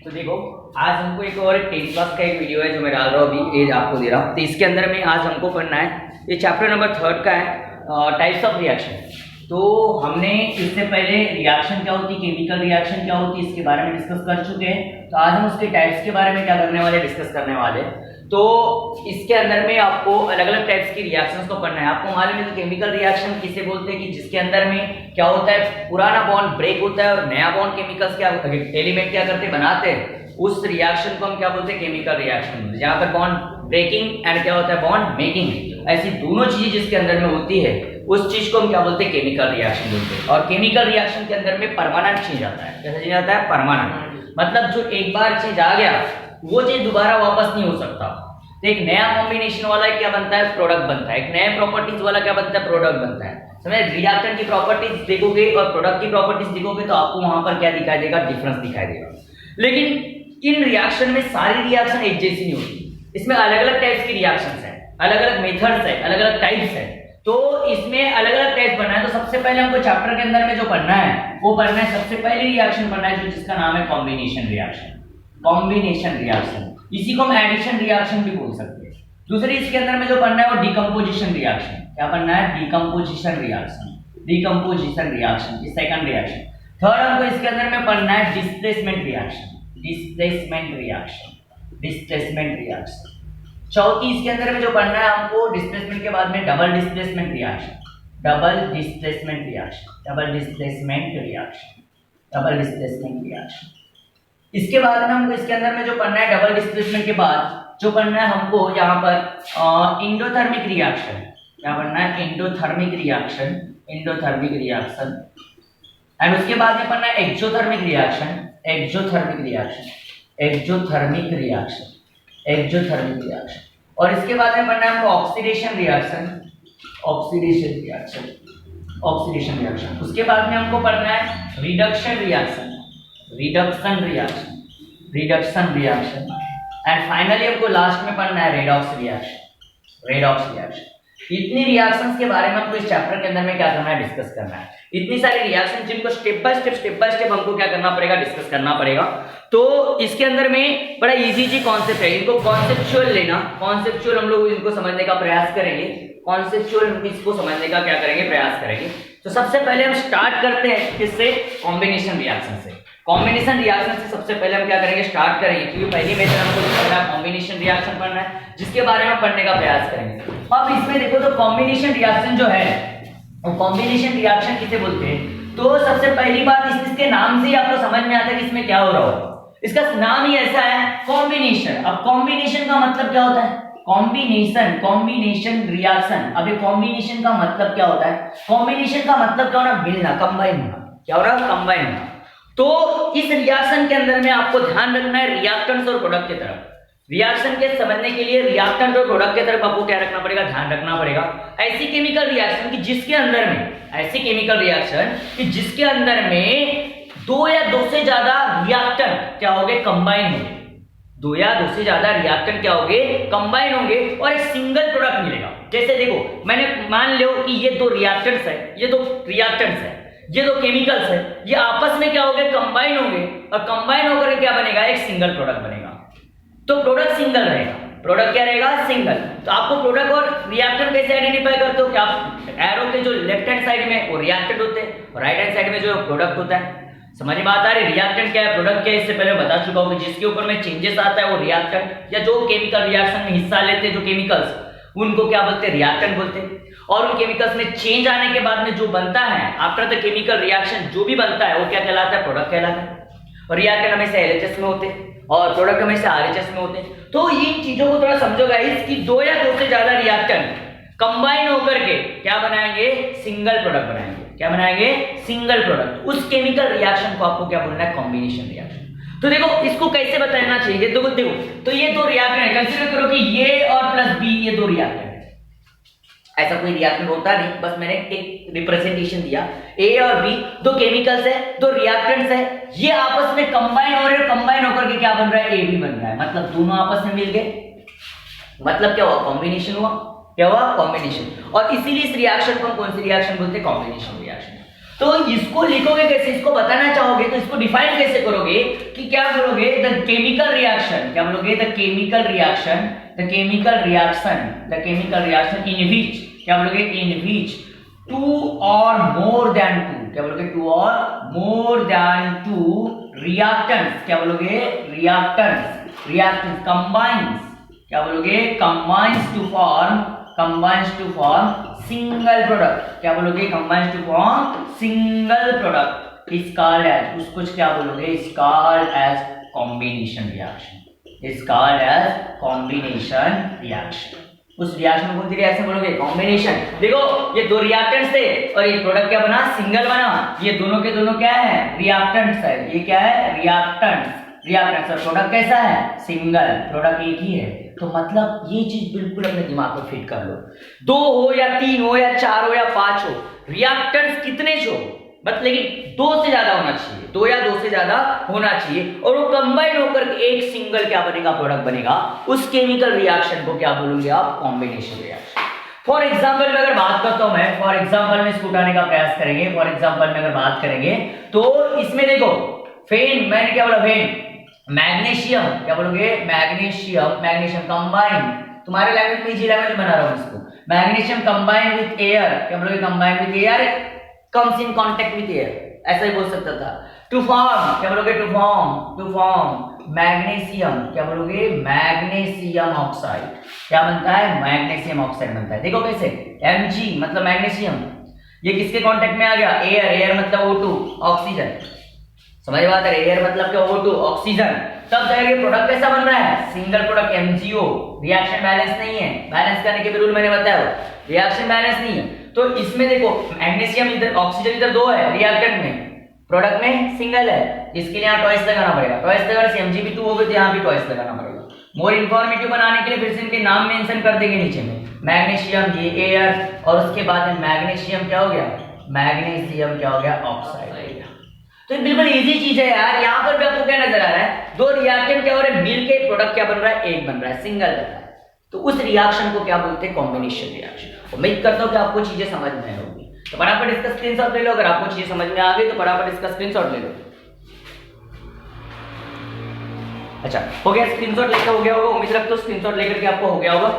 तो देखो, आज हमको एक और 10th क्लास का एक वीडियो है जो मैं डाल रहा हूँ अभी, ये आपको दे रहा हूँ। तो इसके अंदर में आज हमको पढ़ना है, ये चैप्टर नंबर 3 का है, टाइप्स ऑफ रिएक्शन। तो हमने इससे पहले रिएक्शन क्या होती है, केमिकल रिएक्शन क्या होती है, इसके बारे में डिस्कस कर चुके हैं। तो आज हम उसके टाइप्स के बारे में क्या करने वाले, डिस्कस करने वाले। तो इसके अंदर में आपको अलग अलग टाइप्स की रिएक्शंस को पढ़ना है। आपको मालूम है कि केमिकल रिएक्शन किसे बोलते हैं, कि जिसके अंदर में क्या होता है, पुराना बॉन्ड ब्रेक होता है और नया बॉन्ड केमिकल्स क्या एलिमेंट क्या करते बनाते हैं, उस रिएक्शन को हम क्या बोलते हैं, केमिकल रिएक्शन। जहां पर बॉन्ड ब्रेकिंग एंड क्या होता है, बॉन्ड मेकिंग, ऐसी दोनों चीजें जिसके अंदर में होती है उस चीज को हम क्या बोलते हैं, केमिकल रिएक्शन बोलते हैं। और केमिकल रिएक्शन के अंदर में परमानेंट चेंज आता है। कैसा चेंज आता है, परमानेंट। मतलब जो एक बार चेंज आ गया वो चीज दोबारा वापस नहीं हो सकता। तो एक नया कॉम्बिनेशन वाला क्या बनता है, प्रोडक्ट बनता है। एक नए प्रॉपर्टीज वाला क्या बनता है, प्रोडक्ट बनता है। समझे, रिएक्टेंट की प्रॉपर्टीज देखोगे और प्रोडक्ट की प्रॉपर्टीज देखोगे तो आपको वहां पर क्या दिखाई देगा, डिफरेंस दिखाई देगा। लेकिन इन रिएक्शन में सारी रिएक्शन एक जैसी नहीं होती, इसमें अलग अलग टाइप्स की रिएक्शंस है, अलग अलग मेथड्स है, अलग अलग टाइप्स है। तो इसमें अलग अलग टाइप पढ़ना है। तो सबसे पहले हमको चैप्टर के अंदर में जो पढ़ना है वो पढ़ना है, सबसे पहले रिएक्शन पढ़ना है जो जिसका नाम है कॉम्बिनेशन रिएक्शन। कॉम्बिनेशन रिएक्शन, इसी को हम एडिशन रिएक्शन भी बोल सकते हैं। दूसरी इसके अंदर में जो पढ़ना है वो डिकम्पोजिशन रिएक्शन। क्या पढ़ना है, decomposition reaction. Decomposition reaction is second reaction. Third हमको इसके अंदर में पढ़ना है displacement reaction. Displacement reaction, displacement reaction. चौथी इसके अंदर में जो पढ़ना है हमको, डिस्प्लेसमेंट के बाद में double displacement reaction. Double displacement reaction, double displacement reaction, double displacement reaction. इसके बाद में हमको इसके अंदर में जो पढ़ना है, डबल डिस्प्लेसमेंट के बाद जो पढ़ना है हमको यहाँ पर एंडोथर्मिक रिएक्शन। क्या पढ़ना है, endothermic reaction, endothermic reaction. And उसके बाद में पढ़ना है exothermic reaction, exothermic reaction, exothermic reaction, exothermic reaction. और इसके बाद में पढ़ना है हमको oxidation reaction, oxidation reaction, oxidation reaction. उसके बाद में हमको पढ़ना है reduction reaction, reduction reaction, reduction reaction. And finally हमको लास्ट में पढ़ना है रेडॉक्स रिएक्शन, रेडॉक्स रिएक्शन। इतनी रिएक्शंस के बारे में हमको इस चैप्टर के अंदर में क्या करना है, डिस्कस करना है। इतनी सारी रिएक्शन जिनको स्टेप बाय स्टेप हमको क्या करना पड़ेगा, डिस्कस करना पड़ेगा। तो इसके अंदर में बड़ा इजी जी कॉन्सेप्ट है, इनको कॉन्सेप्चुअल लेना, कॉन्सेप्चुअल हम लोग इनको समझने का प्रयास करेंगे, कॉन्सेप्चुअल इसको समझने का क्या करेंगे, प्रयास करेंगे। तो सबसे पहले हम स्टार्ट करते हैं किससे, कॉम्बिनेशन रिएक्शन से। कॉम्बिनेशन रिएक्शन से सबसे पहले हम क्या करेंगे, स्टार्ट करेंगे, क्योंकि पहली मेथड हमको पढ़ना है, कॉम्बिनेशन रिएक्शन पढ़ना है, जिसके बारे में पढ़ने का प्रयास करेंगे। अब इसमें देखो तो कॉम्बिनेशन रिएक्शन जो है, वो कॉम्बिनेशन रिएक्शन किसे बोलते हैं। तो सबसे पहली बात इसके नाम से ही आपको समझ में आता है कि इसमें क्या हो रहा होगा। इसका नाम ही ऐसा है, कॉम्बिनेशन। अब कॉम्बिनेशन का मतलब क्या होता है, कॉम्बिनेशन, कॉम्बिनेशन रिएक्शन। अब ये कॉम्बिनेशन का मतलब क्या होता है, कॉम्बिनेशन का मतलब क्या होना, मिलना, कंबाइन होना। क्या हो रहा है, कंबाइन होना। तो इस रिएक्शन के अंदर में आपको ध्यान रखना है रिएक्टेंट्स और प्रोडक्ट की तरफ। रिएक्शन के समझने के लिए रिएक्टेंट और प्रोडक्ट की तरफ आपको क्या रखना पड़ेगा, ध्यान रखना पड़ेगा। ऐसी केमिकल रिएक्शन कि जिसके अंदर में, ऐसी केमिकल रिएक्शन कि जिसके अंदर में दो या दो से ज्यादा रिएक्टेंट क्या होंगे, कंबाइन होंगे। दो या दो से ज्यादा रिएक्टेंट क्या होंगे, कंबाइन होंगे और एक सिंगल प्रोडक्ट मिलेगा। जैसे देखो, मैंने मान लो कि ये दो रिएक्टेंट्स है, ये दो रिएक्टेंट्स है, ये दो केमिकल्स है, ये आपस में क्या होंगे, कंबाइन होंगे। और कंबाइन होकर क्या बनेगा, एक सिंगल प्रोडक्ट बनेगा। तो प्रोडक्ट सिंगल रहेगा, प्रोडक्ट क्या रहेगा, सिंगल। तो आपको प्रोडक्ट और रिएक्टेंट कैसे आइडेंटिफाई करते हो, क्या एरो के जो लेफ्ट हैंड साइड में वो रिएक्टेंट होते हैं और राइट हैंड साइड में जो प्रोडक्ट होता है। समझ में आता है, रिएक्टेंट क्या है, प्रोडक्ट क्या है, इससे पहले बता चुका हूं कि जिसके ऊपर में चेंजेस आता है वो रिएक्टेंट, या जो केमिकल रिएक्शन में हिस्सा लेते हैं जो केमिकल्स, उनको क्या बोलते हैं, रिएक्टेंट बोलते हैं। और उन केमिकल्स में चेंज आने के बाद में जो बनता है आफ्टर द केमिकल रिएक्शन, जो भी बनता है वो क्या कहलाता है, प्रोडक्ट कहलाता है। और रिएक्टेंट हमेशा एलएचएस में होते हैं और प्रोडक्ट हमेशा आरएचएस में होते हैं। तो इन चीजों को थोड़ा समझो गाइस कि दो या दो से ज्यादा रिएक्टेंट कंबाइन होकर के क्या बनाएंगे, सिंगल प्रोडक्ट बनाएंगे। क्या बनाएंगे, सिंगल प्रोडक्ट। उस केमिकल रिएक्शन को आपको क्या बोलना है, कॉम्बिनेशन रिएक्शन। तो देखो इसको कैसे बताना चाहिए, देखो तो ये दो रिएक्टेंट है, कंसीडर करो कि ये और प्लस बी, ये दो रिएक्टेंट है। ऐसा कोई रिएक्टेंट होता नहीं, बस मैंने एक रिप्रेजेंटेशन दिया। ए और बी दो केमिकल्स है, दो रिएक्टेंट्स है, ये आपस में कंबाइन हो रहे हैं, कंबाइन होकर के क्या बन रहा है, ए बी बन रहा है। मतलब दोनों आपस में मिल गए, मतलब क्या हुआ, कॉम्बिनेशन हुआ। क्या हुआ, कॉम्बिनेशन। और इसीलिए इस रिएक्शन को हम कौन सी रिएक्शन बोलते हैं, कॉम्बिनेशन रिएक्शन। तो इसको लिखोगे कैसे, इसको बताना चाहोगे तो इसको डिफाइन कैसे करोगे कि क्या बोलोगे, द केमिकल रिएक्शन, क्या बोलोगे, the chemical reaction, the chemical reaction, the chemical reaction in which, क्या बोलोगे, इन विच टू और मोर देन टू, क्या बोलोगे, टू और मोर देन टू रिएक्टेंट्स, क्या बोलोगे, रिएक्टेंट्स, रिएक्टेंट्स कंबाइंस, क्या बोलोगे, combines to form, combines to form single product, क्या बोलोगे, combines to form single product is called as, उसको क्या बोलोगे, is called as combination reaction, is called as combination reaction. उस रिएक्शन को कौन सी रिएक्शन बोलोगे, कॉम्बिनेशन। देखो ये दो रिएक्टेंट्स थे और ये प्रोडक्ट क्या बना, सिंगल बना। ये दोनों के दोनों क्या है, रिएक्टेंट्स है। ये क्या है, रिएक्टेंट्स, रिएक्टेंट्स। और प्रोडक्ट कैसा है, सिंगल, प्रोडक्ट एक ही है। तो मतलब ये चीज बिल्कुल अपने दिमाग में फिट कर लो। दो हो या तीन हो या चार हो या पांच हो, रिएक्टेंट्स कितने हो, बट लेकिन दो से ज्यादा होना चाहिए, दो या दो से ज्यादा होना चाहिए, और वो कंबाइन होकर एक सिंगल क्या बनेगा, प्रोडक्ट बनेगा। उस केमिकल रिएक्शन को क्या बोलोगे आप, कॉम्बिनेशन रिएक्शन। फॉर एग्जाम्पल में अगर बात करता हूं मैं, फॉर एग्जाम्पल में इसको उठाने का प्रयास करेंगे। फॉर एग्जाम्पल में अगर बात करेंगे तो इसमें देखो फेन, मैंने क्या बोला, फेन, मैग्नीशियम, क्या बोलोगे, मैग्नीशियम, मैग्नीशियम कंबाइन, तुम्हारे लैंग्वेज में इजी लैंग्वेज बना रहा हूं इसको, मैग्नीशियम कंबाइन विथ एयर, क्या बोलोगे, combine with air, comes in contact with air, ऐसा ही बोल सकता था। टू फॉर्म, क्या बोलोगे, to form, to form magnesium, क्या बोलोगे, मैग्नीशियम ऑक्साइड, क्या बनता है, मैग्नीशियम ऑक्साइड बनता है। देखो कैसे, Mg मतलब मैग्नीशियम, ये किसके कांटेक्ट में आ गया, एयर, एयर मतलब O2, ऑक्सीजन, समझ में आता है, एयर मतलब क्या, O2, ऑक्सीजन। तब जाएगा प्रोडक्ट कैसा बन रहा है, single product MgO, reaction balance नहीं है, बैलेंस करने के भी रूल मैंने बताया, रिएक्शन बैलेंस नहीं है। तो इसमें देखो मैग्नीशियम इधर, ऑक्सीजन इधर दो है रिएक्टेंट में, प्रोडक्ट में सिंगल है, इसके लिए यहाँ टॉइस लगाना पड़ेगा, टॉइस लगाने से Mg2 हो गए तो यहाँ भी टॉइस लगाना पड़ेगा। मोर इंफॉर्मेटिव बनाने के लिए फिर से इनके नाम मेंशन कर देंगे नीचे में, मैग्नीशियम, ये एयर, और उसके बाद में मैग्नीशियम क्या हो गया, मैग्नीशियम क्या हो गया, ऑक्साइड। तो बिल्कुल इजी चीज है यार। यहाँ पर भी आपको क्या नजर आ रहा है, दो रिएक्टेंट क्या हो रहे हैं, मिल के प्रोडक्ट क्या बन रहा है, एक बन रहा है, सिंगल बन रहा है। तो उस रिएक्शन को क्या बोलते हैं, कॉम्बिनेशन रिएक्शन। उम्मीद करता हूँ कि आपको चीजें समझ में आई होगी। तो फटाफट इसका स्क्रीनशॉट ले लो, अगर आपको चीजें समझ में आ गई तो फटाफट इसका स्क्रीनशॉट ले लो। अच्छा हो गया, स्क्रीनशॉट लेकर हो गया होगा, उम्मीद रखता हूँ स्क्रीनशॉट लेकर के आपको हो गया होगा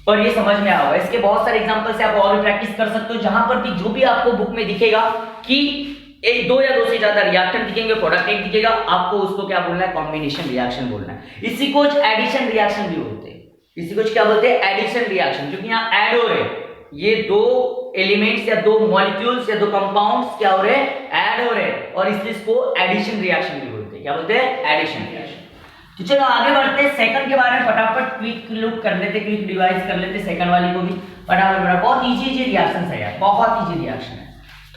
और ये समझ में आया होगा। इसके बहुत सारे एग्जांपल से आप और भी प्रैक्टिस कर सकते हो, जहां पर भी जो भी आपको बुक में दिखेगा कि एक, दो या दो से ज्यादा रिएक्टेंट दिखेंगे, प्रोडक्ट एक दिखेगा, आपको उसको क्या बोलना है, कॉम्बिनेशन रिएक्शन बोलना है। इसी को एडिशन रिएक्शन भी बोलते हैं, इसी को क्या बोलते हैं, एडिशन रिएक्शन, क्योंकि यहाँ ऐड हो रहे हैं ये दो एलिमेंट्स या दो मॉलिक्यूल्स या दो कंपाउंड्स क्या हो रहे हैं, ऐड हो रहे हैं, और इसलिए इसको एडिशन रिएक्शन भी बोलते हैं। क्या बोलते हैं, एडिशन रिएक्शन। तो चलो आगे बढ़ते हैं, सेकंड के बारे में फटाफट क्विक लुक कर लेते, क्विक रिवाइज कर लेते सेकंड वाली को भी फटाफट। बहुत इजी रिएक्शन है यार, बहुत इजी रिएक्शन है,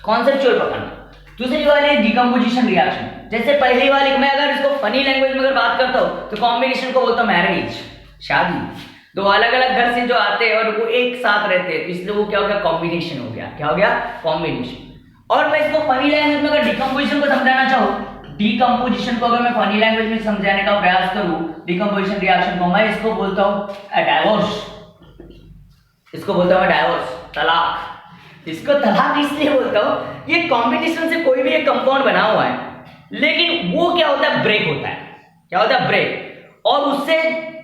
कॉन्सेप्चुअल पकड़ना। दूसरी वाली डिकम्पोजिशन रिएक्शन। जैसे पहली वाली मैं अगर इसको फनी लैंग्वेज में अगर बात करता हूं तो कॉम्बिनेशन को बोलता हूं मैरिज, शादी। दो अलग अलग घर से जो आते हैं और वो एक साथ रहते हैं, तो इसलिए वो क्या हो गया, कॉम्बिनेशन हो गया। क्या हो गया, कॉम्बिनेशन। और मैं इसको फनी लैंग्वेज में अगर डिकम्पोजिशन को समझाना चाहूँ, डिकम्पोजिशन को अगर मैं फनी लैंग्वेज में समझाने का प्रयास करूं, डिकम्पोजिशन रिएक्शन को, मैं इसको बोलता हूं डाइवोर्स, इसको बोलता हूं डाइवोर्स, तलाक। इसको तलाक इसलिए बोलता हूं, ये कॉम्बिनेशन से कोई भी एक कंपाउंड बना हुआ है, लेकिन वो क्या होता है, ब्रेक होता है। क्या होता है, ब्रेक, और उससे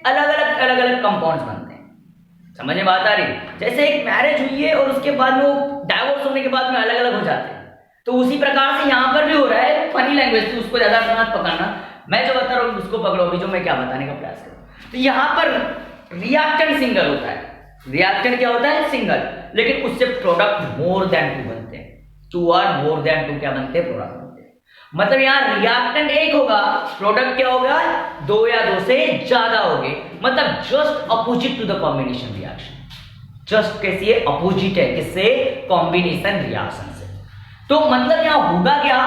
अलग अलग कंपाउंड्स बनते हैं। समझ में बात आ रही? जैसे एक मैरिज हुई है और उसके बाद वो डाइवोर्स होने के बाद में अलग अलग हो जाते हैं, तो उसी प्रकार से यहाँ पर भी हो रहा है। फनी लैंग्वेज से उसको ज्यादा मत पकड़ना, मैं जो बता रहा हूँ उसको पकड़ो अभी, जो मैं क्या बताने का प्रयास करूँ। तो यहाँ पर रिएक्टेंट सिंगल होता है, रिएक्टेंट क्या होता है, सिंगल, लेकिन उससे प्रोडक्ट मोर देन टू बनते हैं, टू और मोर देन टू क्या बनते हैं, प्रोडक्ट बनते हैं। मतलब यहाँ रिएक्टेंट एक होगा, प्रोडक्ट क्या होगा, दो या दो से ज्यादा होंगे। मतलब just opposite to the combination reaction, just कैसी है, अपोजिट है, किससे, कॉम्बिनेशन रिएक्शन से। तो मतलब यहाँ होगा क्या,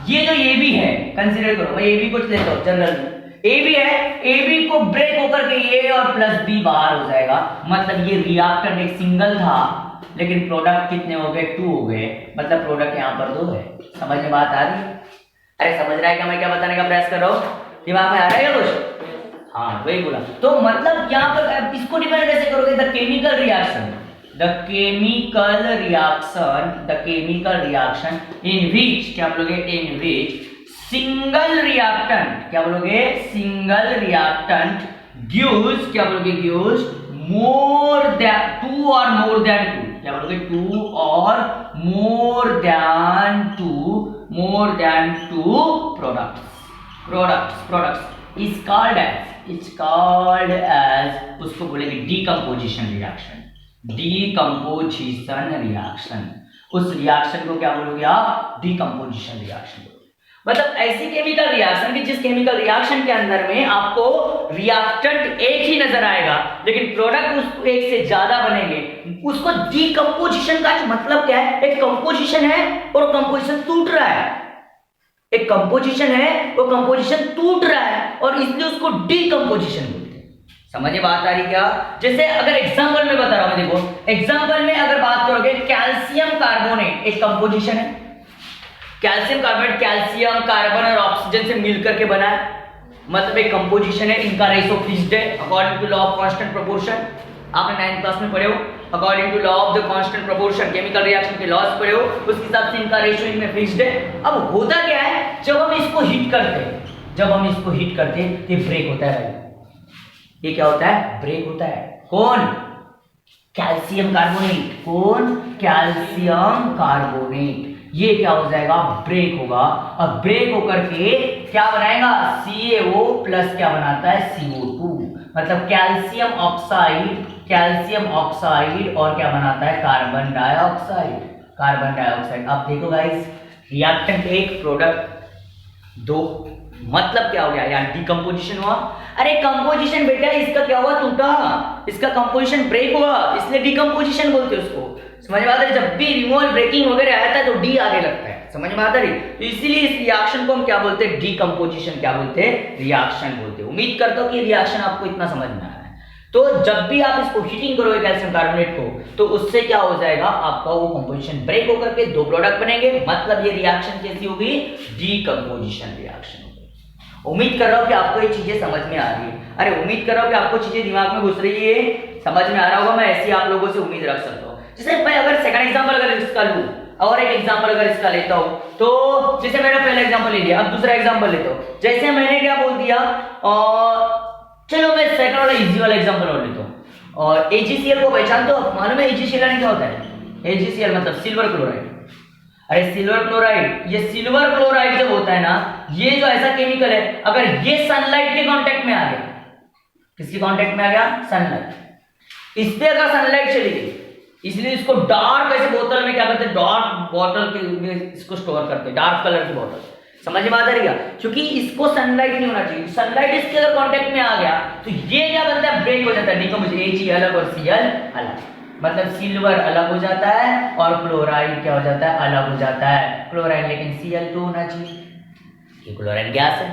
ये जो ए बी है, कंसीडर करो, मैं ए बी को लेता हूँ जनरल, ए बी है, ए बी को ब्रेक होकर के ए और प्लस बी बाहर हो जाएगा। मतलब ये रिएक्टेंट एक सिंगल था, लेकिन प्रोडक्ट कितने हो गए, टू हो गए। मतलब प्रोडक्ट यहाँ पर दो है। समझ में बात आ रही है? अरे समझ रहा है क्या मैं क्या बताने का प्रयास कर रहा हूँ, दिमाग में आ रहा है कुछ? हाँ वही बोला। तो मतलब यहाँ पर इसको डिफाइन कैसे करोगे, the chemical reaction, the chemical reaction, the chemical reaction in which, क्या बोलोगे, इन विच सिंगल रिएक्टेंट, क्या बोलोगे, सिंगल रिएक्टेंट गिव्स, क्या बोलोगे, गिव्स मोर देन 2 और मोर देन 2, क्या बोलोगे, 2 और more than 2 products is called as उसको बोलेंगे डीकंपोजिशन रिएक्शन। उस रिएक्शन को क्या बोलोगे आप, डीकंपोजिशन रिएक्शन। मतलब ऐसी केमिकल रिएक्शन कि जिस केमिकल रिएक्शन के अंदर में आपको रिएक्टेंट एक ही नजर आएगा लेकिन प्रोडक्ट उसको एक से ज्यादा बनेंगे, उसको डीकंपोजिशन का मतलब क्या है, एक कंपोजिशन है और कंपोजिशन टूट रहा है, एक कंपोजिशन है वो कंपोजिशन टूट रहा है और इसलिए उसको डीकंपोजिशन बोलते हैं। समझ में बात आ रही क्या? जैसे अगर एग्जांपल में बता रहा हूं, देखो एग्जांपल में अगर बात करोगे, कैल्शियम कार्बोनेट एक कंपोजिशन है, कैल्शियम कार्बोनेट कैल्शियम कार्बन और ऑक्सीजन से मिलकर के बना है, मतलब एक कंपोजिशन है, इनका रेशो फिक्स्ड है according to law of constant proportion. आपने 9th क्लास में पढ़े हो, according to law of the constant proportion chemical reaction के लॉस पढ़े हो, उसके हिसाब से इनका रेशो इनमें फिक्स्ड है। अब होता क्या है, जब हम इसको हीट करते हैं ये ब्रेक होता है भाई, ये क्या होता है, ब्रेक होता है। कौन, कैल्शियम कार्बोनेट, कौन, कैल्शियम कार्बोनेट, ये क्या हो जाएगा, ब्रेक होगा। अब ब्रेक होकर के क्या बनाएगा, CaO प्लस क्या बनाता है, CO2, मतलब कैल्शियम ऑक्साइड और क्या बनाता है, कार्बन डाइऑक्साइड। अब देखो गाइस, रिएक्टेंट एक, प्रोडक्ट दो, मतलब क्या हो गया, यार डीकंपोजिशन हुआ। अरे कंपोजिशन बेटा इसका क्या हुआ, टूटा, इसका कंपोजिशन ब्रेक हुआ, इसलिए डीकंपोजिशन बोलते हैं उसको। समझ में आता है, जब भी रिमूवल ब्रेकिंग वगैरह आता है तो डी आगे लगता है, समझ में आता है। तो इसीलिए इस रिएक्शन को हम क्या बोलते हैं, डीकंपोजिशन क्या बोलते हैं, रिएक्शन बोलते हैं। उम्मीद करता हूं कि रिएक्शन आपको इतना समझ में आया है। तो जब भी आप इसको हीटिंग करोगे कैल्शियम कार्बोनेट को, तो उससे क्या हो जाएगा, आपका वो कंपोजिशन ब्रेक होकर के दो प्रोडक्ट बनेंगे, मतलब ये रिएक्शन कैसी होगी, डीकंपोजिशन रिएक्शन। उम्मीद कर रहा हूं कि आपको ये चीजें समझ में आ रही है। अरे उम्मीद कर रहा हूं कि आपको चीजें दिमाग में घुस रही है, समझ में आ रहा होगा, मैं ऐसी आप लोगों से उम्मीद रख सकता हूं। जैसे मैं अगर सेकंड एग्जांपल अगर इसका लूं और एक एग्जांपल अगर इसका लेता हूं, तो जैसे मैंने पहला एग्जांपल ले लिया, अब दूसरा एग्जांपल लेता हूं। जैसे मैंने क्या बोल दिया, चलो मैं सेकंड वाला इजी वाला एग्जांपल और लेता हूं। और AgCl को पहचानते हो, मालूम है AgCl क्या होता है, AgCl मतलब सिल्वर क्लोराइड। अरे सिल्वर क्लोराइड, ये सिल्वर क्लोराइड जब होता है ना, ये जो ऐसा केमिकल है, अगर ये सनलाइट के कांटेक्ट में आ गया, किसके कांटेक्ट में आ गया, सनलाइट, इस पे अगर सनलाइट चली गई, इसलिए इसको डार्क ऐसे बोतल में क्या करते हैं, डार्क बॉटल के इसको स्टोर करते हैं, डार्क कलर की बोतल। समझ में आता है, क्योंकि इसको सनलाइट नहीं होना चाहिए, सनलाइट इसके अगर कांटेक्ट में आ गया तो ये क्या बनता है, ब्रेक हो जाता है, डीकंपोजिशन, Ag अलग और Cl अलग, मतलब सिल्वर अलग हो जाता है और क्लोराइड क्या हो जाता है, अलग हो जाता है। क्लोराइड लेकिन Cl2 होना चाहिए, ये क्लोराइड गैस है,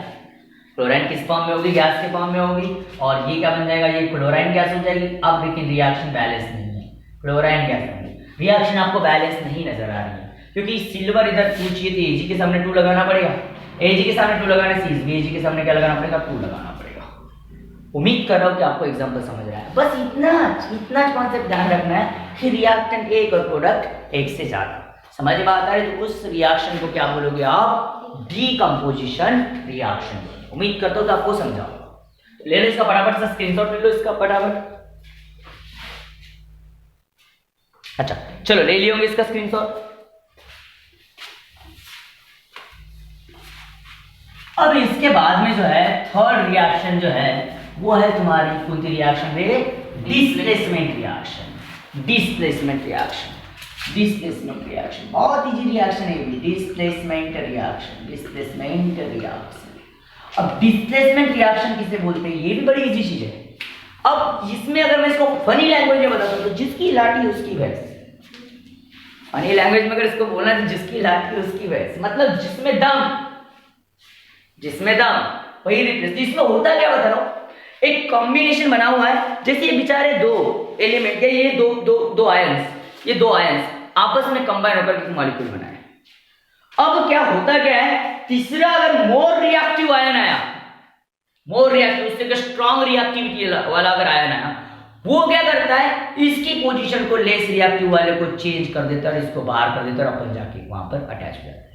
क्लोराइड किस फॉर्म में होगी, गैस के फॉर्म में होगी, और ये क्या बन जाएगा, ये क्लोराइड गैस हो जाएगी। अब लेकिन रिएक्शन बैलेंस नहीं है, क्लोराइड गैस होगी, रिएक्शन आपको बैलेंस नहीं नजर आ रही है, क्योंकि सिल्वर इधर 2 चाहिए तो Ag के सामने 2 लगाना पड़ेगा, Ag के सामने 2 लगाने से Ag के सामने क्या लगाना पड़ेगा, 2 लगाना पड़ेगा। उम्मीद कर रहा हूं कि आपको एग्जांपल समझ रहा है। बस इतना कॉन्सेप्ट ध्यान रखना है कि रिएक्टेंट एक और प्रोडक्ट एक से ज्यादा, समझ में आता है, तो उस रिएक्शन को क्या बोलोगे आप, डीकंपोजिशन रिएक्शन। उम्मीद करता हूं कि आपको समझा होगा। ले लो इसका फटाफट से स्क्रीनशॉट ले लो इसका फटाफट। अच्छा चलो ले लिए होंगे इसका स्क्रीनशॉट। अब इसके बाद में जो है थर्ड रिएक्शन जो है वो है तुम्हारी कौन सी रिएक्शन रे, डिस्प्लेसमेंट रिएक्शन। डिस्प्लेसमेंट रिएक्शन बहुत इजी रिएक्शन है ये, डिस्प्लेसमेंट रिएक्शन। अब डिस्प्लेसमेंट रिएक्शन किसे बोलते हैं, ये भी बड़ी इजी चीज है। अब इसमें अगर मैं इसको फनी लैंग्वेज में बताता हूं तो जिसकी लाठी उसकी भैंस, फनी लैंग्वेज में अगर इसको बोलना है तो जिसकी लाठी उसकी भैंस, मतलब जिसमें दम वही रिप्लेस। इसमें होता क्या बता रहा हूं, एक कॉम्बिनेशन बना हुआ है, जैसे ये बेचारे दो एलिमेंट, ये दो आयंस, ये दो आयंस आपस में कंबाइन होकर एक मॉलिक्यूल बनाए। अब क्या होता क्या है, तीसरा अगर मोर रिएक्टिव आयन आया, मोर रिएक्टिव उससे स्ट्रॉन्ग रिएक्टिविटी वाला अगर आयन आया, वो क्या करता है, इसकी पोजीशन को लेस रिएक्टिव वाले को चेंज कर देता है और इसको बाहर कर देता है और अपन जाके वहां पर अटैच हो जाता है।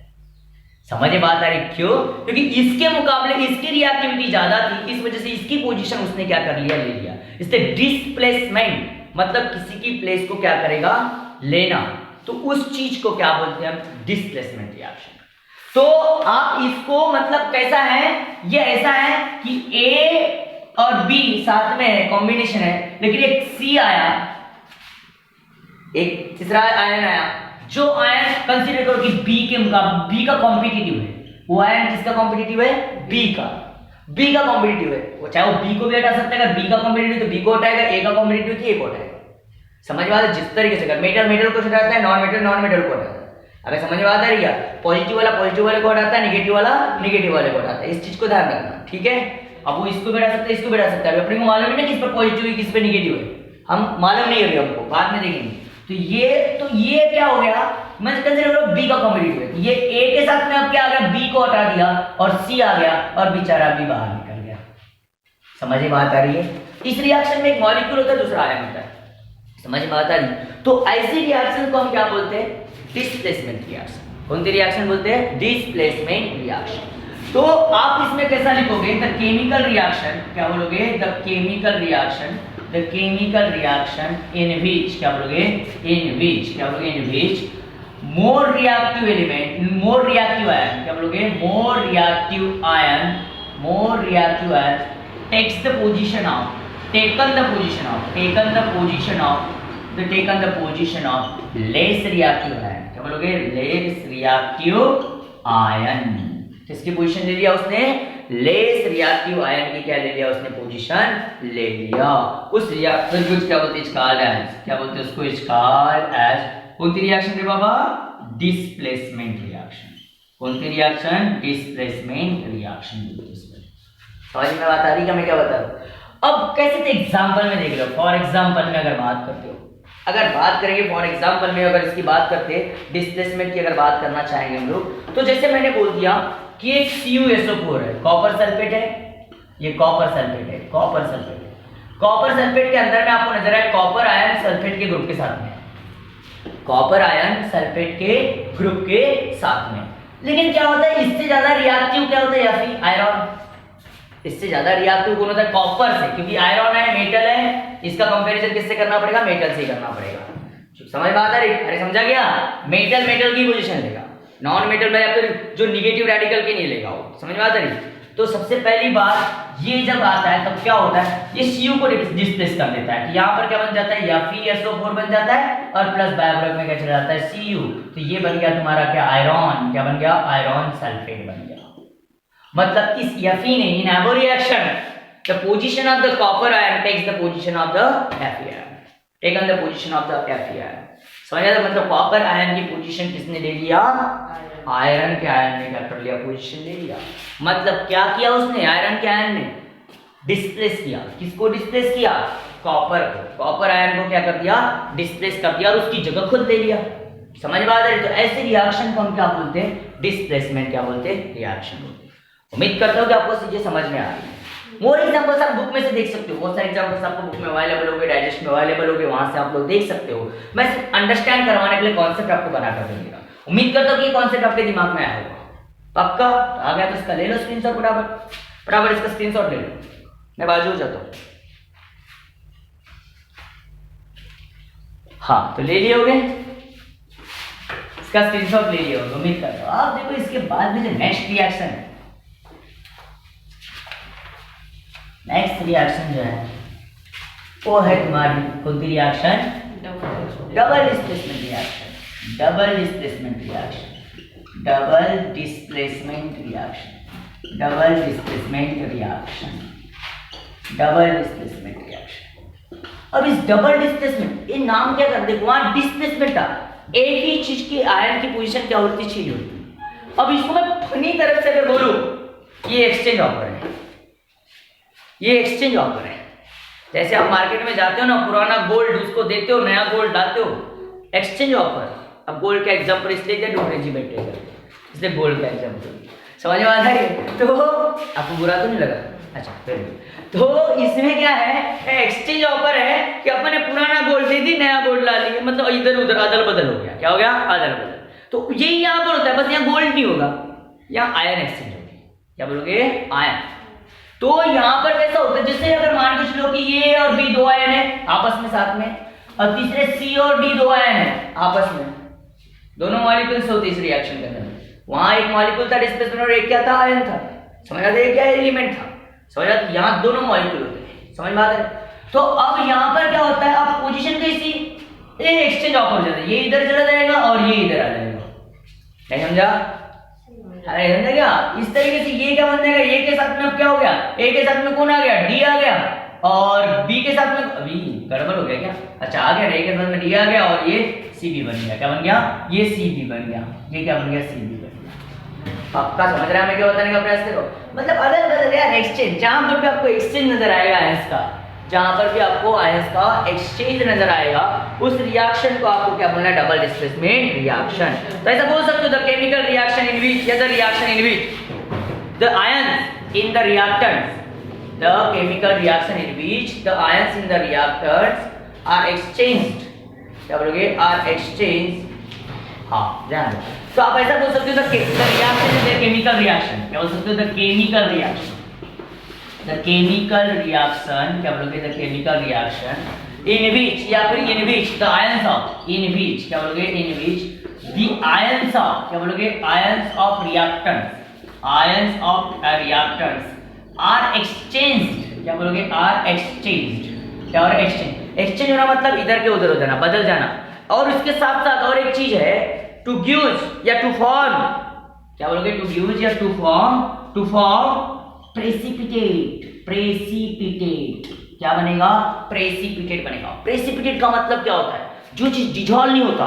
समझ में बात आ रही? क्यों? क्योंकि इसके मुकाबले इसकी रिएक्टिविटी ज्यादा थी, इस वजह से इसकी पोजीशन उसने क्या कर लिया, ले लिया। इसलिए डिस्प्लेसमेंट मतलब किसी की प्लेस को क्या करेगा, लेना। तो उस चीज को क्या बोलते हैं हम, डिस्प्लेसमेंट रिएक्शन। तो आप इसको मतलब कैसा है, ये ऐसा है कि ए और बी साथ में है, कॉम्बिनेशन है, लेकिन एक सी आया, एक तीसरा आयन आया, जो आयन कंसीडर करो कि बी के मुकाबले बी का कॉम्पिटिटिव है, वो आयन किसका कॉम्पिटिटिव है, बी का कॉम्पिटिटिव है। वो चाहे वो बी को भी हटा सकता है, अगर बी का कॉम्पिटिटिव तो बी को हटाएगा, ए का कॉम्पिटिटिव तो ए को हटाएगा। समझ में आता है? जिस तरीके से मेटल मेटल को हटाता है, नॉन मेटल को हटाता है। अगर समझ में आता है क्या, पॉजिटिव वाला पॉजिटिव वाले को हटाता है, नेगेटिव वाला नेगेटिव वाले को हटाता है। इस चीज को ध्यान रखना, ठीक है। अब वो इसको भी हटा सकता है, इसको भी हटा सकता है, अपने को मालूम है ना किस पर पॉजिटिव है किस पे नेगेटिव है, हम मालूम नहीं है हमको, बाद में देखेंगे। तो ये क्या हो गया, मैं कंसीडर करो बी का कॉम्पिटिटिव है, ये ए के साथ में अब क्या आ गया, बी को हटा दिया और सी आ गया और बेचारा बी बाहर निकल गया। समझ में बात आ रही है? इस रिएक्शन में एक मॉलिक्यूल होता है, दूसरा आयन होता है। समझ में बात आ रही? तो ऐसी रिएक्शन को हम क्या बोलते हैं, डिस्प्लेसमेंट रिएक्शन। कौन सी रिएक्शन बोलते हैं, डिस्प्लेसमेंट रिएक्शन। तो आप इसमें कैसा लिखोगे, द केमिकल रिएक्शन, क्या बोलोगे, the chemical reaction in which, क्या बोलोगे, इन विच, क्या बोलोगे, in which more reactive element, more reactive ion, क्या बोलोगे, more reactive ion takes the position of, taken the position of less reactive ion, क्या बोलोगे, less reactive ion। किसकी position ले लिया उसने, लेस रिएक्टिव आयन की क्या ले लिया उसने, पोजीशन ले लिया। उस रिएक्शन को क्या बोलते हैं, कॉल्ड एज, क्या बोलते हैं उसको, कॉल्ड एज, कौन सी रिएक्शन रे बाबा, डिस्प्लेसमेंट रिएक्शन। कौन सी रिएक्शन, डिस्प्लेसमेंट रिएक्शन। समझ में बात आ रही है मैं क्या बता रहा हूं? अब कैसे थे एग्जांपल में देख लो, फॉर एग्जांपल में अगर बात करते हो, अगर बात करेंगे फॉर एग्जांपल में, अगर इसकी बात करते डिस्प्लेसमेंट की, अगर बात करना चाहेंगे हम लोग, तो जैसे मैंने बोल दिया कि एक CuSO4 है, कॉपर सल्फेट है, ये कॉपर सल्फेट है, कॉपर सल्फेट के अंदर में आपको नजर आए कॉपर आयन सल्फेट के ग्रुप के साथ में, कॉपर आयन सल्फेट के ग्रुप के साथ में। लेकिन क्या होता है, इससे ज्यादा रिएक्टिव क्या होता है, या फिर आयरन, इससे ज्यादा रिएक्टिव कौन होता है, कॉपर से, क्योंकि आयरन है, मेटल है, इसका कंपैरिजन किससे करना पड़ेगा, मेटल से करना पड़ेगा। समझ में आता है? अरे समझा गया, मेटल की पोजीशन लेगा, नॉन मेटल में या फिर जो निगेटिव रेडिकल की नहीं लेगा वो। समझ में आता है? तो सबसे पहली बात ये जब आता है तब क्या होता है, ये Cu को डिस्प्लेस कर देता है, यहाँ पर क्या बन जाता है, FeSO4 बन जाता है और प्लस बायब्रोक में क्या चला जाता है, Cu। तो ये बन गया तुम्हारा क्या, आयरन, क्या बन गया, आयरन सल्फेट बन गया। मतलब इस Fe ने in above reaction the position of the copper ion takes the position of the Fe ion, taken the position of the Fe ion. समझ आया? मतलब कॉपर आयन की पोजीशन किसने ले लिया, आयरन के आयन ने क्या कर लिया, पोजीशन ले लिया। मतलब क्या किया उसने, आयरन के आयन ने डिस्प्लेस किया, किसको डिस्प्लेस किया, कॉपर को, कॉपर आयन को क्या कर दिया, डिस्प्लेस कर दिया और उसकी जगह खुद ले लिया। समझ में आ रही? तो ऐसे रिएक्शन को हम क्या बोलते हैं, डिस्प्लेसमेंट क्या बोलते हैं, रिएक्शन बोलते हैं। उम्मीद करता हूँ कि आपको चीजें समझ में आ रही है। मोर एग्जांपल्स आप बुक में से देख सकते हो, बहुत सारे एग्जांपल्स आपको बुक में अवेलेबल होंगे, डाइजेस्ट में अवेलेबल होंगे, वहां से आप लोग देख सकते हो। मैं सिर्फ अंडरस्टैंड करवाने के लिए कॉन्सेप्ट आपको बना कर दूंगा। उम्मीद करता हूँ कि ये कॉन्सेप्ट आपके दिमाग में आया होगा, पक्का आ गया तो इसका ले लो स्क्रीनशॉट, फटाफट इसका स्क्रीनशॉट ले लो। मैं बाजू हो जाता हूँ, हाँ तो ले लिए होगे, इसका स्क्रीनशॉट ले लिया होगा उम्मीद करता हूँ। आप देखो इसके बाद में जो नेक्स्ट रिएक्शन है, नेक्स्ट रिएक्शन जो है वो है तुम्हारी कौन सी reaction, double displacement reaction, double displacement reaction, double displacement reaction, double displacement reaction, double displacement reaction. अब इस डबल डिस्प्लेसमेंट, ये नाम क्या कर देखो, वहां डिस्प्लेसमेंट था, एक ही चीज की आयन की पोजीशन क्या होती, चेंज होती। अब इसको मैं फनी तरफ से अगर बोलूं, ये एक्सचेंज ऑफर है, ये एक्सचेंज ऑफर है। जैसे आप मार्केट में जाते हो ना, पुराना गोल्ड उसको देते हो, नया गोल्ड लाते हो, एक्सचेंज ऑफर। अब गोल्ड का एग्जांपल इसलिए दिया, डोंट रेजिमेंट इसलिए गोल्ड का एग्जांपल समझ में आता है। तो आपको बुरा तो नहीं लगा, अच्छा फिर तो इसमें क्या है, एक्सचेंज ऑफर है कि अपने पुराना गोल्ड दे दी, नया गोल्ड ला लिया, मतलब इधर उधर अदल बदल हो गया। क्या हो गया, अदल बदल। तो यही यहाँ पर होता है, बस यहाँ गोल्ड नहीं होगा, या आयन एक्सचेंज होगी। क्या बोलोगे? आयन। तो यहां पर कैसा होता है, जैसे अगर मान के चलो कि ये और बी दो आयन है आपस में साथ में, और तीसरे सी और डी दो आयन है आपस में, दोनों मॉलिक्यूल्स होते इस रिएक्शन के अंदर। वहां एक मॉलिक्यूल था डिस्प्लेसमेंट और एक क्या था? आयन था। समझ आते हैं? क्या एलिमेंट था? समझ आते? यहाँ दोनों मॉलिक्यूल होते हैं। समझ में आता है? तो अब यहाँ पर क्या होता है, अब पोजीशन कैसी, ये एक्सचेंज ऑफ हो जाता है, ये इधर चला जाएगा और ये इधर आ जाएगा। क्या समझा? अरे समझा क्या? इस तरीके से ये क्या बन जाएगा, ए के साथ में अब क्या हो गया, ए के साथ में कौन आ गया? डी आ गया, और बी के साथ में अभी गड़बड़ हो गया क्या? अच्छा आ गया, ए के साथ में डी आ गया और ये सी बी बन गया। क्या बन गया? ये सी बी बन गया। ये क्या बन गया? सी बी बन गया। आपका समझ रहा है मैं क्या बताने का प्रयास करो? मतलब अलग अलग यार एक्सचेंज, जहां पर भी आपको एक्सचेंज नजर आएगा आयंस का, जहां पर भी आपको आयंस का एक्सचेंज नजर आएगा, उस रिएक्शन को आपको क्या बोलना है? Double displacement reaction. तो ऐसा बोल सकते हो the chemical reaction in which, या the reaction in which the ions in the reactants, the chemical reaction in which the ions in the reactors are exchanged. क्या बोलोगे? Are exchange. हाँ ध्यान दो। तो आप ऐसा बोल सकते हो the reaction is the chemical reaction. क्या बोल सकते हो? The chemical reaction, the chemical reaction. क्या बोलोगे? The chemical reaction in which, या फिर in which the ions of, in which क्या बोलोगे? In which the ions of, क्या बोलोगे? Ions of reactants, ions of reactants are exchanged. क्या बोलोगे? Are exchanged. क्या हो रहा है? एक्सचेंज। एक्सचेंज होना मतलब इधर के उधर हो जाना, बदल जाना। और इसके साथ साथ और एक चीज है, टू गिव्स या टू फॉर्म। क्या बोलोगे? टू गिव्स या to form, to form precipitate, precipitate. क्या बनेगा? प्रेसिपिटेट बनेगा। प्रेसिपिटेट का मतलब क्या होता है? जो चीज डिसॉल्व नहीं होता,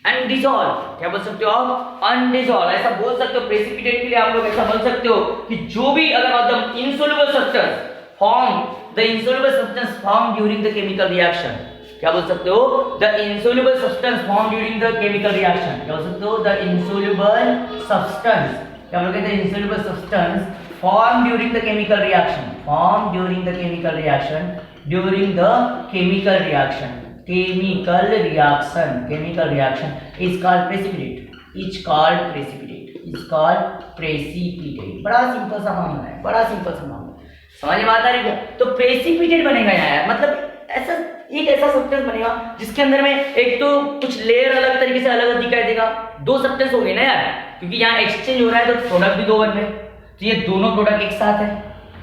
अनडिसॉल्व। क्या बोल सकते हो आप? अनडिसॉल्व। ऐसा बोल सकते हो प्रेसिपिटेट के लिए आप लोग ऐसा बोल सकते हो कि जो भी अगर मतलब insoluble substance form, the insoluble substance form during the chemical reaction. क्या बोल सकते हो? The insoluble substance form during the chemical reaction. क्या बोल सकते हो? The insoluble substance. क्या बोलोगे? The insoluble substance formed during the chemical reaction, formed during the chemical reaction, during the chemical reaction, chemical reaction, chemical reaction is called precipitate, is called precipitate, is called precipitate। बड़ा simple सा मामला है, बड़ा simple सा मामला, समझ में आता है क्या? तो precipitate बनेगा यार, मतलब ऐसा एक ऐसा सब्सटेंस बनेगा जिसके अंदर में एक तो कुछ लेयर अलग तरीके से अलग दिखाई देगा, दो सब्सटेंस हो गए ना यार, क्योंकि यहाँ एक्सचेंज हो रहा है तो प्रोडक्ट भी दो बन रहे, तो ये दोनों प्रोडक्ट एक साथ है।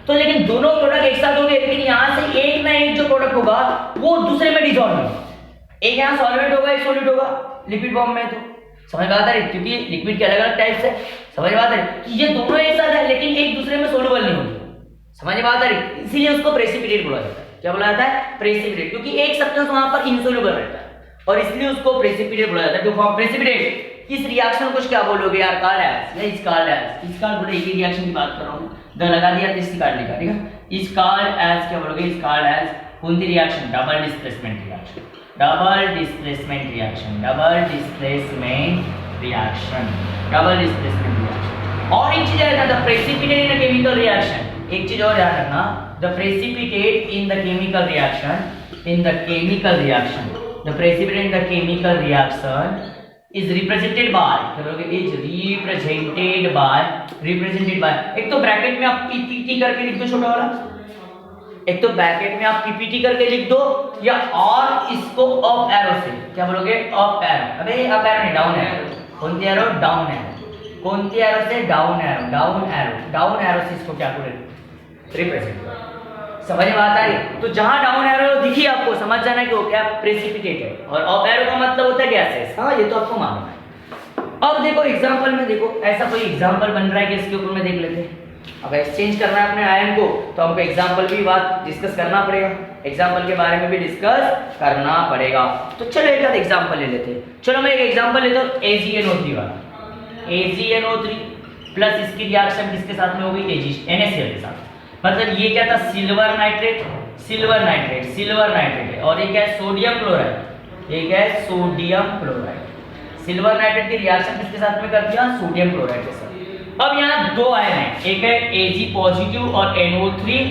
तो लेकिन दोनों प्रोडक्ट एक साथ होंगे, लेकिन यहां से एक ना एक जो प्रोडक्ट होगा वो दूसरे में डिसॉल्व होगा। एक यहाँ सॉल्वेंट होगा, एक सॉलिड होगा लिक्विड फॉर्म में। तो समझ में आता है? क्योंकि लिक्विड के अलग अलग टाइप्स है। समझ में आता है कि ये दोनों एक साथ है लेकिन एक दूसरे में सोल्युबल नहीं होंगे। समझ में आता है? इसीलिए उसको प्रेसिपिटेट बोला जाता है। क्या बोला जाता है? प्रेसिपिटेट, क्योंकि एक सब्सटेंस वहां पर इनसोल्युबल रहता है और इसलिए उसको प्रेसिपिटेट बोला जाता है। टू फॉर्म प्रेसिपिटेट, इस रिएक्शन को क्या बोलोगे यार? कॉल्ड एज, या इस कॉल्ड एज, इस कॉल्ड बोले, एक ही रिएक्शन की बात कर रहा हूं, द लगा दिया तो इसकी काट लिखा, ठीक है? इस कॉल्ड एज क्या बोलोगे? इस कॉल्ड एज कौन सी reaction? Double displacement reaction, double displacement reaction, double displacement reaction, double displacement reaction. और एक चीज है the precipitate in the chemical reaction, एक चीज और ध्यान रखना, the precipitate in the chemical reaction, in the chemical reaction, the precipitate in the chemical reaction is represented by, is represented by, एक तो ब्रैकेट में आप पीपीटी करके लिख दो छोटा वाला, एक तो ब्रैकेट में आप पीपीटी करके लिख दो, या और इसको अप एरो से, क्या बोलोगे? अप एरो, अबे अप एरो नहीं, डाउन एरो। कौन सी एरो? Down arrow. कौन सी एरो से? Down arrow, down arrow, down arrow से इसको क्या करें? रिप्रेजेंट। समझ में आता है? तो जहां डाउन एरो दिखी आपको समझ जाना कि वो क्या? प्रेसिपिटेट है। और अप एरो का मतलब होता है गैसेस। हाँ ये तो आपको मालूम है। अब देखो एग्जांपल में, देखो ऐसा कोई एग्जांपल बन रहा है कि इसके ऊपर में देख लेते हैं। अब एक्सचेंज करना है अपने आयन को तो हमको एग्जांपल भी बात डिस्कस करना पड़ेगा, एग्जांपल के बारे में भी डिस्कस करना पड़ेगा। तो चलो एक आध एग्जांपल ले लेते हैं। चलो मैं एक एग्जांपल लेता हूँ AgNO3 वाला। AgNO3 प्लस इसकी रिएक्शन किसके साथ में होगी? NaCl के साथ। मतलब ये क्या था? Silver nitrate, silver nitrate, silver nitrate है। और ये क्या है? सोडियम क्लोराइड, ये क्या है? Sodium chloride. सिल्वर नाइट्रेट की रिएक्शन किसके साथ में कर दिया? सोडियम क्लोराइड के साथ। अब यहाँ दो आयन है, एक है Ag पॉजिटिव और NO3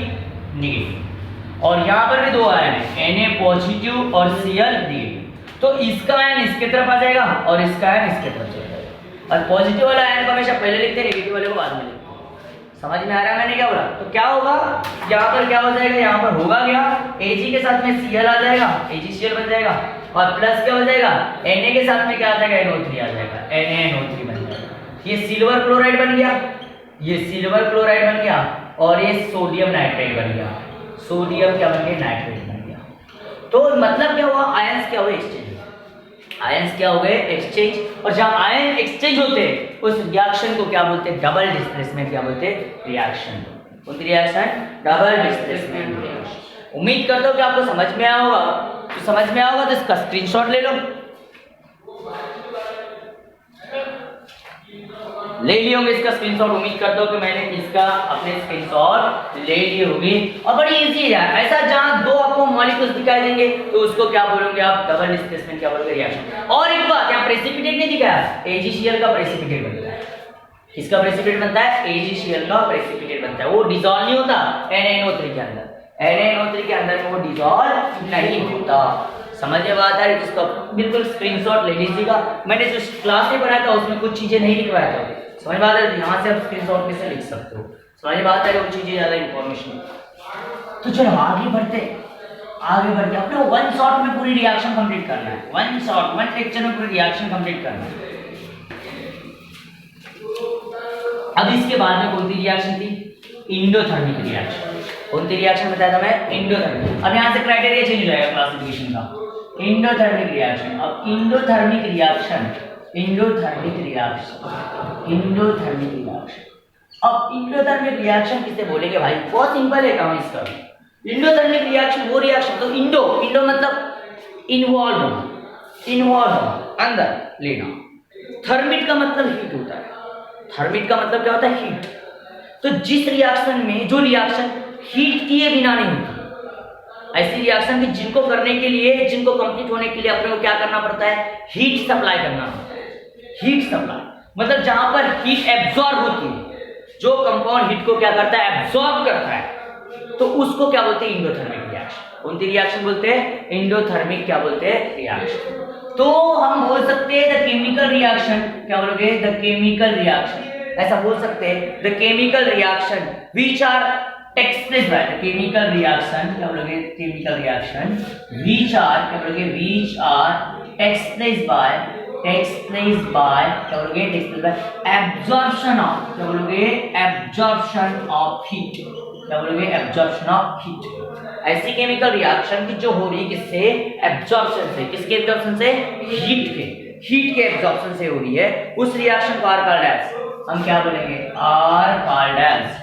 नेगेटिव, और यहाँ पर भी दो आयन है, Na पॉजिटिव और Cl नेगेटिव। तो इसका आयन इसके तरफ आ जाएगा और इसका आयन इसके तरफ चला जाएगा। और पॉजिटिव वाला आयन को हमेशा पहले लिखते हैं, नेगेटिव वाले को बाद में लिखते हैं। समझ में आ रहा है मैंने क्या बोला? तो क्या होगा, यहाँ पर क्या हो जाएगा, यहाँ पर होगा क्या, Ag के साथ में Cl आ जाएगा, AgCl बन जाएगा, और प्लस क्या हो जाएगा, Na के साथ में क्या आ जाएगा, NO3 आ जाएगा, NaNO3 बन जाएगा। ये सिल्वर क्लोराइड बन गया, ये सिल्वर क्लोराइड बन गया, और ये सोडियम नाइट्रेट बन गया, सोडियम क्या बन गया, नाइट्रेट बन गया। तो मतलब क्या हुआ, आयंस क्या हुए, एक्सचेंज, आयंस क्या हो गए, एक्सचेंज। और जहां आयन एक्सचेंज होते हैं उस रिएक्शन को क्या बोलते हैं, डबल डिस्प्लेसमेंट क्या बोलते हैं, रिएक्शन। कौन सी रिएक्शन, डबल डिस्प्लेसमेंट रिएक्शन। उम्मीद करता हूं कि आपको समझ में आया होगा, तो समझ में आया होगा तो इसका स्क्रीनशॉट ले लो, ले लिए होंगे इसका स्क्रीनशॉट। उम्मीद करता हूं कि मैंने इसका अपने स्क्रीनशॉट ले लिए होंगे। और बड़ी इजी है, ऐसा जहां दो आपको मॉलिक्यूल्स दिखाई देंगे तो उसको क्या बोलोगे आप, डबल डिस्प्लेसमेंट क्या बोलोगे, रिएक्शन। और एक बात, यहाँ प्रेसिपिटेट नहीं दिखाया, AgCl का प्रेसिपिटेट बनता है। किसका प्रेसिपिटेट बनता है, AgCl का प्रेसिपिटेट बनता है। वो डिसॉल्व नहीं होता NaNO3 के अंदर, NaNO3 के अंदर में वो डिसॉल्व नहीं होता। समझ में बात आ रही है? इसका बिल्कुल स्क्रीनशॉट ले लीजिएगा। मैंने जो क्लास में बनाया था उसमें कुछ चीजें नहीं लिखवाया था, समझ में आ रहा है? यहाँ से आप स्क्रीनशॉट में से लिख सकते हो, समझ में आता है, वो चीजें ज्यादा इंफॉर्मेशन। तो चलो आगे बढ़ते, आगे बढ़ के अपने वन शॉट में पूरी रिएक्शन कंप्लीट करना है, वन शॉट, वन लेक्चर में पूरी रिएक्शन कंप्लीट करना है। अब इसके बाद में कौन सी रिएक्शन थी, इंडोथर्मिक रिएक्शन। कौन सी रिएक्शन बताया था मैं, इंडोथर्मिक। अब यहाँ से क्राइटेरिया चेंज हो जाएगा क्लासिफिकेशन का, इंडोथर्मिक रिएक्शन। अब endothermic reaction, endothermic reaction, endothermic reaction. अब इंडोथर्मिक रिएक्शन किसे बोलेंगे भाई, बहुत सिंपल है काम इसका। इंडोथर्मिक रिएक्शन वो रिएक्शन, तो इंडो, इंडो मतलब इन्वॉल्व होना, इन्वॉल्व होना, अंदर लेना। थर्मिट का मतलब हीट होता है, थर्मिट का मतलब क्या होता है, हीट। तो जिस रिएक्शन में, जो रिएक्शन हीट किए बिना नहीं होती, ऐसी रिएक्शन की जिनको करने के लिए, जिनको कंप्लीट होने के लिए अपने को क्या करना पड़ता है, हीट सप्लाई करना पड़ता है। हीट सप्लाई मतलब जहां पर हीट एब्जॉर्ब होती है, जो कंपाउंड हीट को क्या करता है, एब्जॉर्ब करता है, तो उसको क्या बोलते हैं, इंडोथर्मिक रिएक्शन। कौन सी रिएक्शन बोलते हैं, इंडोथर्मिक क्या बोलते हैं, रिएक्शन। तो हम बोल सकते हैं द केमिकल रिएक्शन, क्या बोलोगे, द केमिकल रिएक्शन, ऐसा बोल सकते हैं the chemical reaction which are takes place by, the chemical reaction क्या बोलोगे, केमिकल रिएक्शन व्हिच आर, क्या बोलोगे, which are takes place by, takes place by, क्या बोलोगे, takes place by absorption of, क्या बोलोगे, एब्जॉर्प्शन ऑफ हीट, क्या बोलोगे, एब्जॉर्प्शन ऑफ हीट। ऐसी केमिकल रिएक्शन की जो हो रही है किससे, एब्जॉर्प्शन से, किसके एब्जॉर्प्शन से, हीट के, हीट के एब्जॉर्प्शन से हो रही है, उस रिएक्शन को आर कॉल्ड एज, हम क्या बोलेंगे, are called as,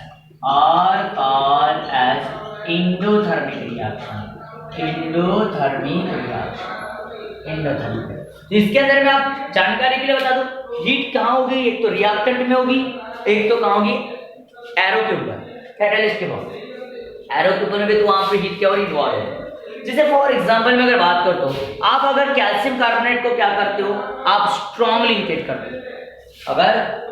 are called as endothermic reaction, endothermic reaction, endothermic. तो इसके अंदर में आप जानकारी के लिए बता दो, हीट कहाँ होगी, एक तो रिएक्टेंट में होगी, एक तो कहाँ होगी, एरो के ऊपर, कैटलिस्ट के पास, एरो के ऊपर में भी, तो वहां पे हीट क्या हो रही, इन्वॉल्व है। जैसे फॉर एग्जांपल में अगर बात करता हूँ, आप अगर कैल्शियम कार्बोनेट को क्या करते हो, आप स्ट्रांगली हीटेड करते हो। अगर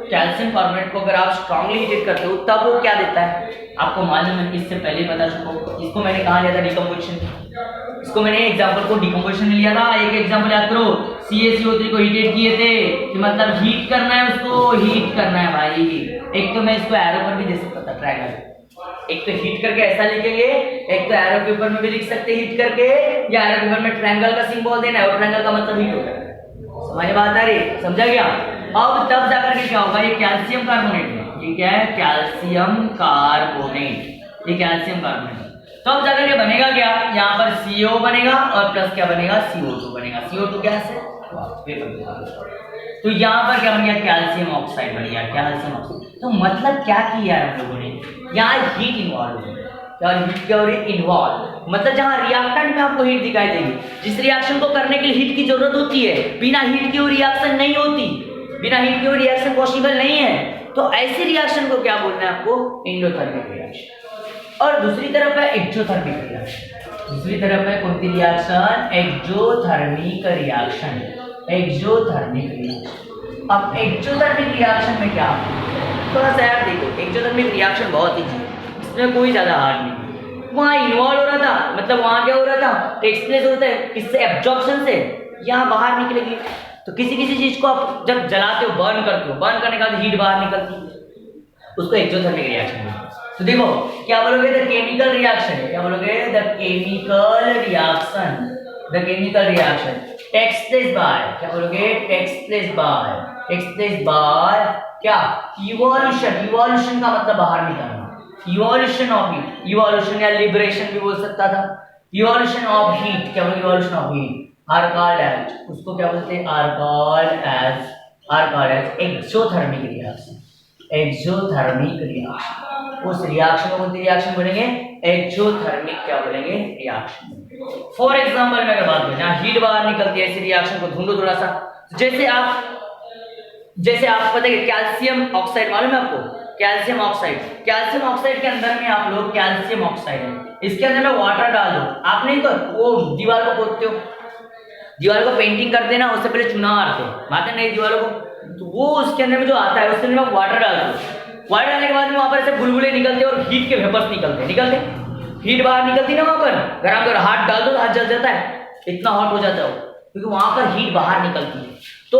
कैल्शियम कार्बोनेट को अगर आप स्ट्रांगली हीटेड करते हो तब वो क्या देता है, आपको मालूम है, इससे पहले बता चुका हूं। इसको मैंने कहा लिया था, डिकम्पोजिशन, इसको मैंने एग्जांपल को डिकम्पोजिशन में लिया था। एक एग्जांपल याद करो, CaCO3 को हीटेड किए थे, कि मतलब हीट करना है, उसको हीट करना है भाई। एक तो मैं इसको एरो पर भी दे सकता था, ट्रायंगल, एक तो हीट करके ऐसा लिखेंगे, एक तो एरो के ऊपर में भी लिख सकते हीट करके, या एरो के ऊपर में ट्रायंगल का सिंबल देना है, और ट्रायंगल का मतलब हीट होता है। समझ में बात आ रही, समझा गया? अब तब जाकर के क्या होगा, ये कैल्शियम कार्बोनेट है, ये क्या है, कैल्शियम कार्बोनेट, ये कैल्शियम कार्बोनेट। तो अब जाकर के बनेगा क्या, यहाँ पर CO बनेगा और प्लस क्या बनेगा, CO2 बनेगा। CO2 गैस है, तो यहाँ पर क्या बन गया, कैल्शियम ऑक्साइड बन गया, कैल्शियम ऑक्साइड। तो मतलब क्या किया है हम लोगों ने, यहाँ हीट इन्वॉल्व है, क्या हीट क्या हो रही है, इन्वॉल्व। मतलब जहाँ रिएक्टेंट में आपको हीट दिखाई देगी, जिस रिएक्शन को करने के लिए हीट की जरूरत होती है, बिना हीट के वो रिएक्शन नहीं होती, बिना हीट के वो रिएक्शन पॉसिबल नहीं है। तो ऐसी रिएक्शन को क्या बोलना है आपको, इंडोथर्मिक रिएक्शन। और दूसरी तरफ है एक्सोथर्मिक रिएक्शन, दूसरी तरफ है कौन सी reaction, exothermic reaction, exothermic reaction. अब एक्सोथर्मिक रिएक्शन में क्या, थोड़ा सा यार देखो, एक्सोथर्मिक रिएक्शन बहुत इजी है, इसमें कोई ज्यादा हार्ड नहीं। वहां इन्वॉल्व हो रहा था, मतलब वहां क्या हो रहा था, टेक्स प्लेस होता है, किससे, एब्जॉर्प्शन से, यहाँ बाहर निकलेगी, तो किसी किसी चीज को आप जब जलाते हो, बर्न करते हो, बर्न करने के बाद हीट बाहर निकलती है, उसको एक्सोथर्मिक रिएक्शन बोलते हैं। तो देखो क्या बोलोगे, द केमिकल रिएक्शन, क्या बोलोगे, the chemical reaction, the chemical reaction takes place by, क्या बोलोगे, टेक्स प्लेस बाय क्या, इवोल्यूशन, इवोल्यूशन का मतलब बाहर निकलना, इवोल्यूशन ऑफ हीट, इवोल्यूशन या लिबरेशन भी बोल सकता था, इवोल्यूशन ऑफ हीट, क्या बोलोगे, evolution of heat are called as, उसको क्या बोलते हैं, are called as exothermic reaction, exothermic reaction, उस रिएक्शन को कौन सी रिएक्शन बोलेंगे, एक्सोथर्मिक क्या बोलेंगे, रिएक्शन। फॉर एग्जांपल में अगर बात करें, जहां हीट बाहर निकलती है, ऐसी रिएक्शन को ढूंढो थोड़ा सा। जैसे आप पता है कैल्शियम ऑक्साइड, मालूम है आपको, कैल्शियम ऑक्साइड, कैल्शियम ऑक्साइड के अंदर में आप लोग, कैल्शियम ऑक्साइड है, इसके अंदर में वाटर डाल दो, आप नहीं कर वो दीवार को पोतते हो, दीवार को पेंटिंग करते ना, उससे पहले चुना मारते नहीं दीवारों को, तो वो उसके अंदर में जो आता है उसके अंदर में वाटर डाल दो, वाटर डालने के बाद में वहां पर ऐसे बुलबुले निकलते और हीट के वेपर्स निकलते, हीट बाहर निकलती ना वहां पर, अगर आप अगर हाथ डाल दो तो हाथ जल जाता है, इतना हॉट हो जाता है वो, क्योंकि वहां पर हीट बाहर निकलती है, तो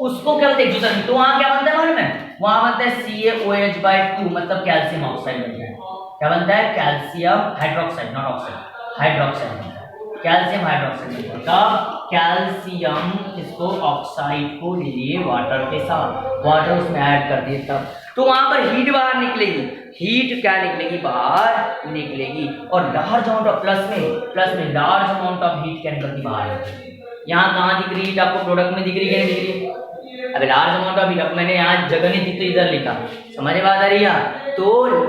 उसको क्या बोलते हैं, एक्सोथर्मिक। तो वहां क्या बनता है मालूम है, वहां बनता है CaOH/2, मतलब कैल्शियम ऑक्साइड बनता है, क्या बनता है, calcium hydroxide, not oxide, hydroxide, calcium hydroxide, मतलब कैल्शियम इसको ऑक्साइड को ले लिए वाटर के साथ, वाटर उसमें ऐड कर दिए तब, तो वहां पर हीट बाहर निकलेगी, हीट क्या निकलेगी, बाहर निकलेगी, और लार्ज अमाउंट ऑफ प्लस में लार्ज अमाउंट ऑफ हीट क्या निकलती बाहर। यहाँ कहाँ दिख रही है हीट आपको, प्रोडक्ट में दिख रही है, नहीं दिख रही है, अगर लार्ज अमाउंट ऑफ हीट, अब मैंने यहाँ जगह नहीं दी तो इधर लिखा, समझ में बात आ रही है, तो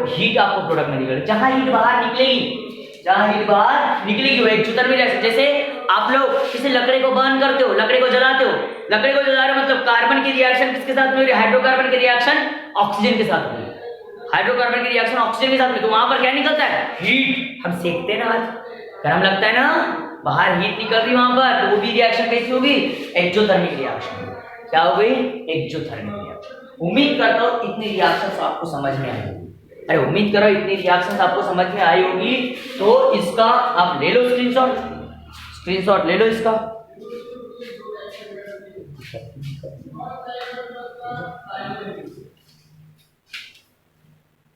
हीट आपको प्रोडक्ट में निकलेगी, जहां हीट बाहर निकलेगी, जहां हीट बाहर निकलेगी वो एक्सोथर्मिक रिएक्शन। जैसे आप लोग किसी लकड़ी को बर्न करते हो, लकड़ी को जलाते हो, लकड़ी को जला रहे हो, मतलब कार्बन की रिएक्शन किसके साथ में हो रही है, हाइड्रोकार्बन की रिएक्शन ऑक्सीजन के साथ हो रही है, हाइड्रोकार्बन की रिएक्शन ऑक्सीजन के साथ में, तो वहां पर क्या निकलता है, हीट, हम सेकते हैं ना, आज गर्म लगता है ना, बाहर हीट निकल रही है वहां पर, तो वो भी रिएक्शन कैसी होगी, एक्सोथर्मिक रिएक्शन, क्या हो गई, एक्सोथर्मिक रिएक्शन। उम्मीद करता हूं इतनी रिएक्शंस आपको समझ में आई होगी, अरे उम्मीद करो इतनी रिएक्शंस आपको समझ में आई होगी, तो इसका आप ले लो स्क्रीनशॉट ले लो इसका।